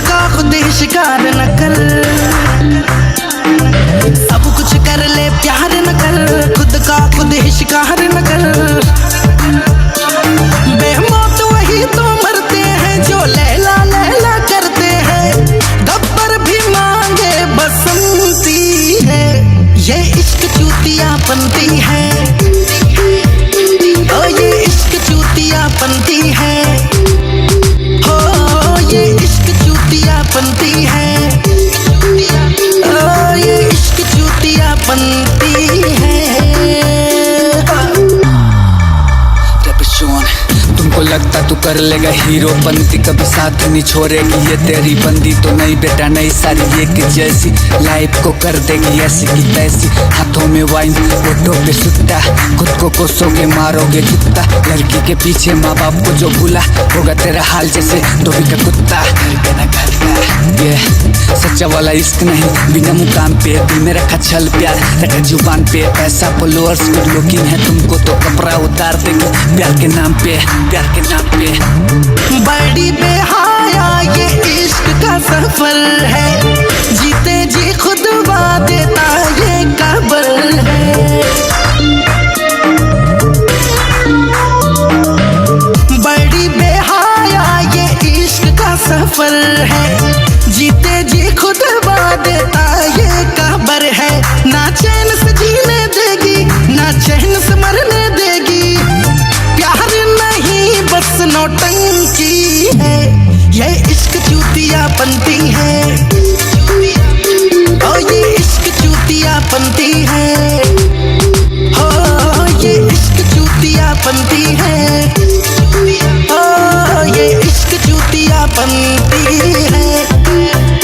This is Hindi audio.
का खुद ही शिकार न कर, सब कुछ कर ले प्यार न कर, खुद का खुद ही शिकार न कर। बेमौत वही तो मरते हैं जो लैला लैला करते हैं, गब्बर भी मांगे बसंती है। ये इश्क चूतिया बनती है, ओ ये इश्क चूतिया बनती है, हो ये इश्क चूतिया बनती है, ओ ये इश्क चूतिया बनती है। तुमको लगता तू कर लेगा हीरो बनती, कभी साथ नहीं छोड़ेगी ये तेरी बंदी तो नहीं बेटा, नहीं सारी एक जैसी लाइफ को कर देगी ऐसी की तैसी। हाथों में वाइन होठों पे सुट्टा, खुद को कोसोगे मारोगे जुत्ता, लड़की के पीछे माँ बाप को जो भूला होगा तेरा हाल जैसे धोबी का कुत्ता। ये सच्चा वाला इश्क नहीं बिना मुकाम पे, दिल में रखा छल प्यार रखा जुबान पे, पैसा फॉलोअर्स गुड लुकिंग है तुमको तो कपड़ा उतार देगी प्यार के नाम पे, प्यार के नाम पे। बड़ी बेहाया ये इश्क का सफर है, जीते जी खुद देता ये कब्र है। बड़ी बेहाया ये इश्क का सफर है, जीते जी खुद देता ये कब्र है। ना चैन से जीने देगी ना चैन से मरने देगी, प्यार नहीं बस नौटंकी है। ये इश्क चूतिया बनती है, ओ ये इश्क चूतिया बनती है, हो ये इश्क चूतिया बनती है, ओ ये इश्क चूतिया बनती है।